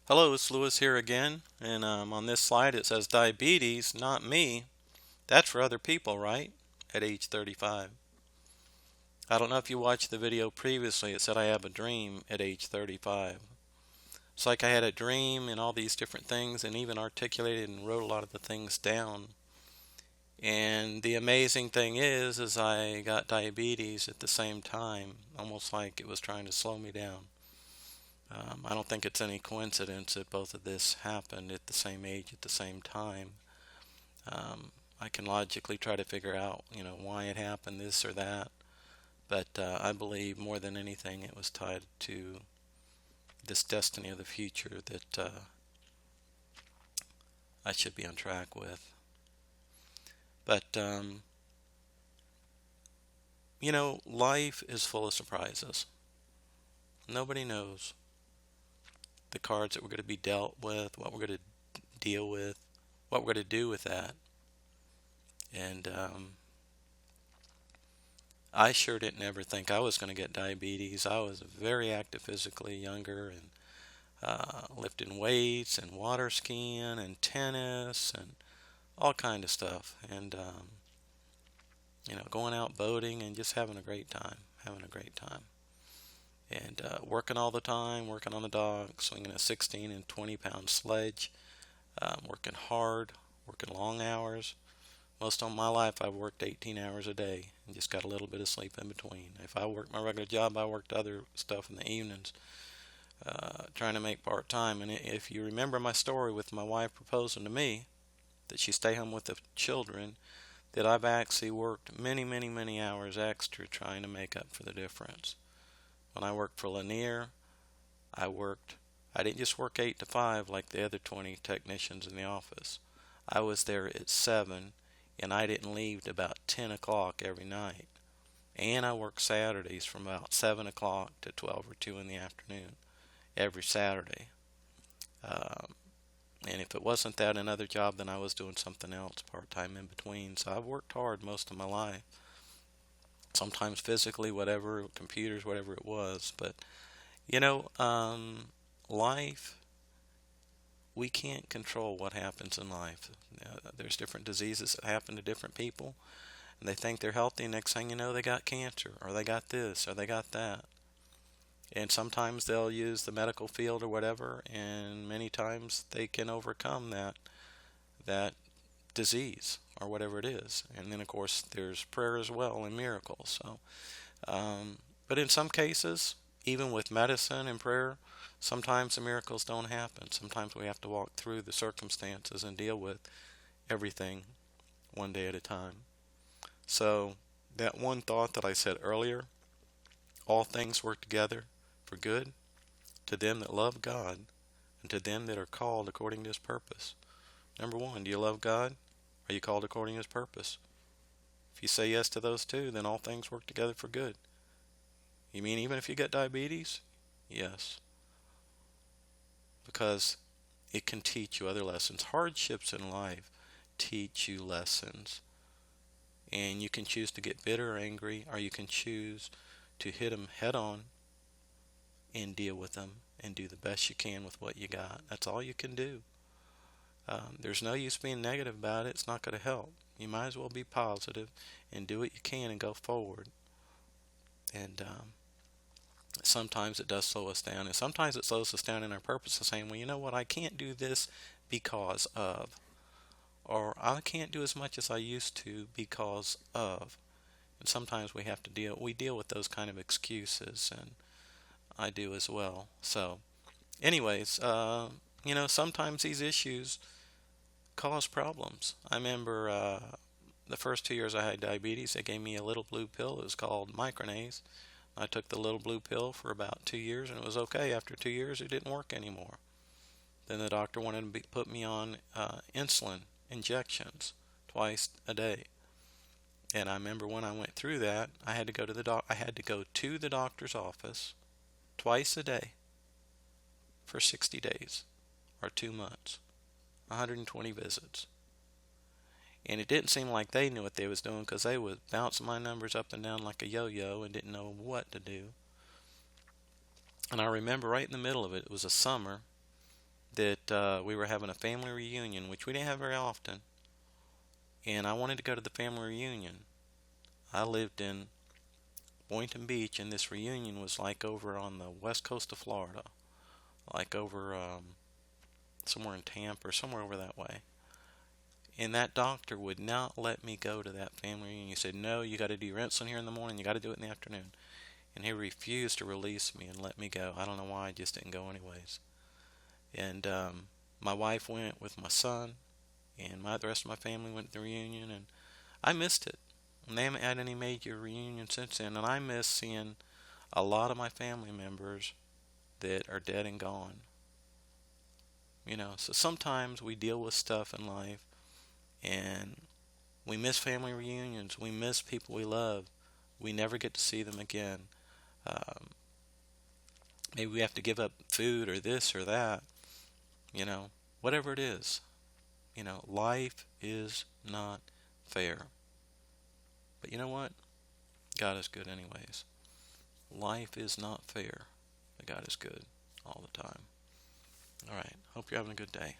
Hello, it's Lewis here again, and on this slide it says diabetes, not me. That's for other people, right? At age 35. I don't know if you watched the video previously, it said I have a dream at age 35. It's like I had a dream and all these different things and even articulated and wrote a lot of the things down. And the amazing thing is I got diabetes at the same time, almost like it was trying to slow me down. I don't think it's any coincidence that both of this happened at the same age at the same time. I can logically try to figure out, why it happened, this or that, but I believe more than anything it was tied to this destiny of the future that I should be on track with. But, life is full of surprises. Nobody knows the cards that we're going to be dealt with, what we're going to deal with, what we're going to do with that. And I sure didn't ever think I was going to get diabetes. I was very active physically, younger, and lifting weights and water skiing and tennis and all kind of stuff. And going out boating and just having a great time, And working all the time, working on the dock, swinging a 16 and 20-pound sledge, working hard, working long hours. Most of my life, I've worked 18 hours a day and just got a little bit of sleep in between. If I worked my regular job, I worked other stuff in the evenings, trying to make part time. And if you remember my story with my wife proposing to me that she stay home with the children, that I've actually worked many, many, many hours extra trying to make up for the difference. When I worked for Lanier, I worked, I didn't just work 8 to 5 like the other 20 technicians in the office. I was there at 7 and I didn't leave till about 10 o'clock every night. And I worked Saturdays from about 7 o'clock to 12 or 2 in the afternoon every Saturday. Um, and if it wasn't that another job, then I was doing something else part-time in between. So I've worked hard most of my life. Sometimes physically, whatever, computers, whatever it was. But, you know, um, life, we can't control what happens in life. There's different diseases that happen to different people, and they think they're healthy, and next thing you know, they got cancer, or they got this, or they got that. And sometimes they'll use the medical field or whatever, and many times they can overcome that disease or whatever it is. And then, of course, there's prayer as well and miracles. But in some cases, even with medicine and prayer, sometimes the miracles don't happen. Sometimes we have to walk through the circumstances and deal with everything one day at a time. So, that one thought that I said earlier, all things work together for good to them that love God and to them that are called according to his purpose. Number one, do you love God? Are you called according to his purpose? If you say yes to those two, then all things work together for good. You mean even if you get diabetes? Yes, because it can teach you other lessons. Hardships in life teach you lessons. And you can choose to get bitter or angry, or you can choose to hit them head on and deal with them and do the best you can with what you got. That's all you can do. There's no use being negative about it. It's not going to help. You might as well be positive and do what you can and go forward. And sometimes it does slow us down. And sometimes it slows us down in our purpose of saying, well, you know what, I can't do this because of. Or I can't do as much as I used to because of. And sometimes we deal with those kind of excuses, and I do as well. So, anyways, sometimes these issues cause problems. I remember the first 2 years I had diabetes, they gave me a little blue pill. It was called Micronase. I took the little blue pill for about 2 years, and it was okay. After 2 years, it didn't work anymore. Then the doctor wanted to put me on insulin injections twice a day. And I remember when I went through that, I had to go to the doctor's office twice a day for 60 days or 2 months, 120 visits. And it didn't seem like they knew what they was doing because they was bouncing my numbers up and down like a yo-yo and didn't know what to do. And I remember right in the middle of it, it was a summer, that we were having a family reunion, which we didn't have very often, and I wanted to go to the family reunion. I lived in Boynton Beach, and this reunion was like over on the west coast of Florida, like over somewhere in Tampa or somewhere over that way. And that doctor would not let me go to that family reunion. He said, "No, you got to do your insulin here in the morning. You got to do it in the afternoon." And he refused to release me and let me go. I don't know why. I just didn't go anyways. And my wife went with my son, and the rest of my family went to the reunion, and I missed it. And they haven't had any major reunion since then, and I miss seeing a lot of my family members that are dead and gone. So sometimes we deal with stuff in life, and we miss family reunions. We miss people we love. We never get to see them again. Um, Maybe we have to give up food or this or that, you know, whatever it is. Life is not fair. But you know what? God is good anyways. Life is not fair, but God is good all the time. All right. Hope you're having a good day.